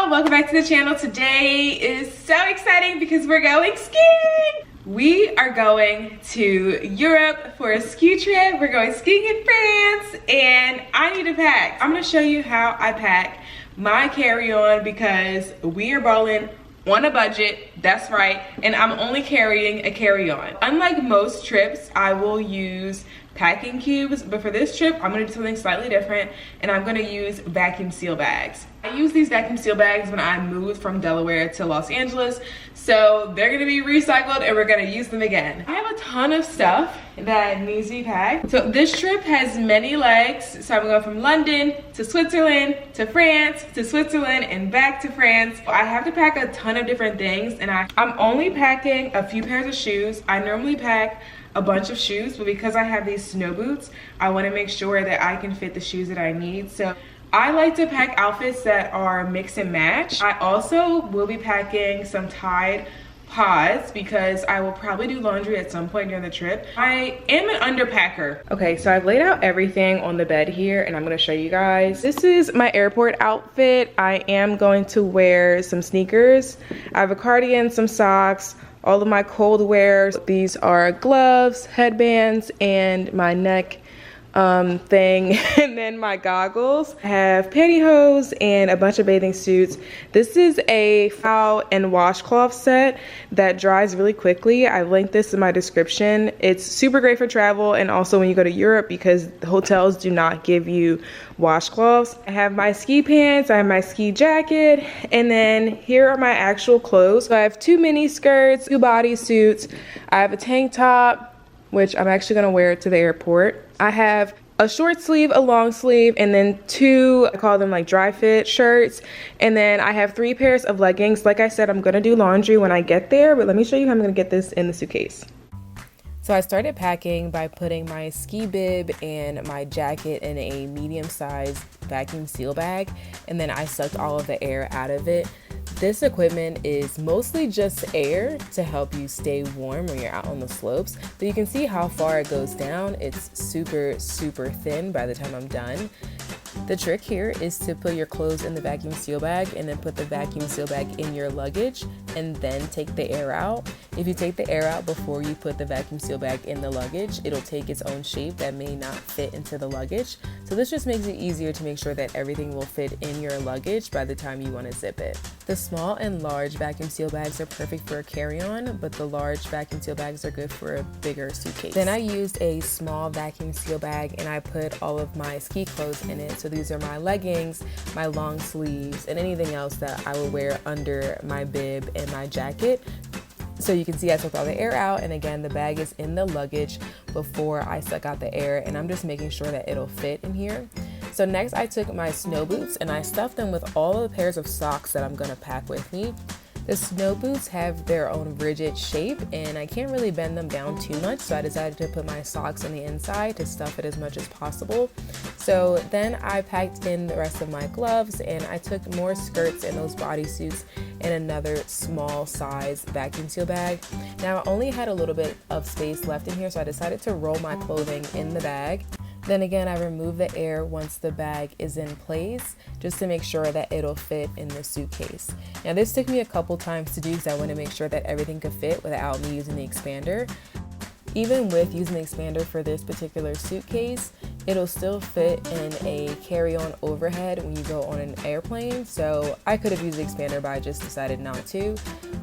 y'all, welcome back to the channel. Today is so exciting because we're going skiing. We are going to Europe for a ski trip. We're going skiing in France and I need to pack. I'm gonna show you how I pack my carry-on because we are balling on a budget, that's right, and I'm only carrying a carry-on. Unlike most trips, I will use packing cubes, but for this trip, I'm gonna do something slightly different, and I'm gonna use vacuum seal bags. I used these vacuum seal bags when I moved from Delaware to Los Angeles, so they're gonna be recycled and we're gonna use them again. I have a ton of stuff that needs to be packed. So this trip has many legs, so I'm going from London to Switzerland to France to Switzerland and back to France. I have to pack a ton of different things, and I'm only packing a few pairs of shoes. I normally pack a bunch of shoes, but because I have these snow boots, I want to make sure that I can fit the shoes that I need. So I like to pack outfits that are mix and match. I also will be packing some Tide pods because I will probably do laundry at some point during the trip. I am an underpacker. Okay, so I've laid out everything on the bed here and I'm gonna show you guys. This is my airport outfit. I am going to wear some sneakers. I have a cardigan, some socks, all of my cold wears. These are gloves, headbands, and my neck thing, and then my goggles. I have pantyhose and a bunch of bathing suits. This is a towel and washcloth set that dries really quickly. I linked this in my description. It's super great for travel and also when you go to Europe because the hotels do not give you washcloths. I have my ski pants, I have my ski jacket, and then here are my actual clothes. So I have 2 mini skirts, 2 bodysuits. I have a tank top, which I'm actually gonna wear to the airport. I have a short sleeve, a long sleeve, and then 2, I call them like dry fit shirts. And then I have 3 pairs of leggings. Like I said, I'm gonna do laundry when I get there, but let me show you how I'm gonna get this in the suitcase. So I started packing by putting my ski bib and my jacket in a medium-sized vacuum seal bag, and then I sucked all of the air out of it. This equipment is mostly just air to help you stay warm when you're out on the slopes, but you can see how far it goes down. It's super, super thin by the time I'm done. The trick here is to put your clothes in the vacuum seal bag and then put the vacuum seal bag in your luggage and then take the air out. If you take the air out before you put the vacuum seal bag in the luggage, it'll take its own shape that may not fit into the luggage. So this just makes it easier to make sure that everything will fit in your luggage by the time you want to zip it. The small and large vacuum seal bags are perfect for a carry-on, but the large vacuum seal bags are good for a bigger suitcase. Then I used a small vacuum seal bag and I put all of my ski clothes in it. So these are my leggings, my long sleeves, and anything else that I will wear under my bib and my jacket. So you can see I took all the air out, and again, the bag is in the luggage before I suck out the air, and I'm just making sure that it'll fit in here. So next I took my snow boots and I stuffed them with all of the pairs of socks that I'm gonna pack with me. The snow boots have their own rigid shape and I can't really bend them down too much, so I decided to put my socks on the inside to stuff it as much as possible. So then I packed in the rest of my gloves and I took more skirts in those bodysuits and another small size vacuum seal bag. Now I only had a little bit of space left in here, so I decided to roll my clothing in the bag. Then again, I remove the air once the bag is in place, just to make sure that it'll fit in the suitcase. Now this took me a couple times to do because I want to make sure that everything could fit without me using the expander. Even with using the expander for this particular suitcase, it'll still fit in a carry-on overhead when you go on an airplane. So I could have used the expander, but I just decided not to.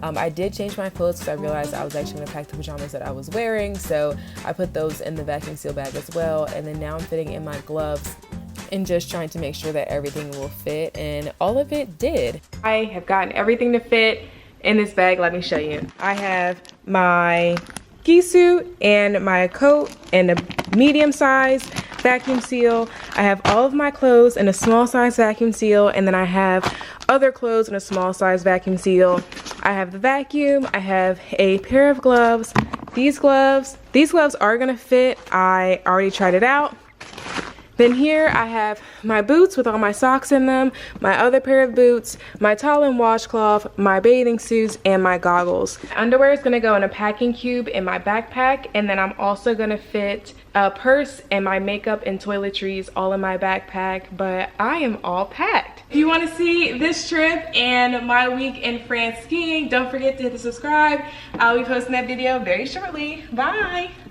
I did change my clothes because I realized I was actually going to pack the pajamas that I was wearing. So I put those in the vacuum seal bag as well. And then now I'm fitting in my gloves and just trying to make sure that everything will fit. And all of it did. I have gotten everything to fit in this bag. Let me show you. I have my ski suit and my coat and a medium size vacuum seal. I have all of my clothes in a small size vacuum seal, and then I have other clothes in a small size vacuum seal. I have the vacuum, I have a pair of gloves. These gloves are gonna fit. I already tried it out. Then here I have my boots with all my socks in them, my other pair of boots, my towel and washcloth, my bathing suits, and my goggles. Underwear is gonna go in a packing cube in my backpack, and then I'm also gonna fit a purse and my makeup and toiletries all in my backpack, but I am all packed. you want to see this trip and my week in France skiing, don't forget to hit the subscribe. I'll be posting that video very shortly. Bye.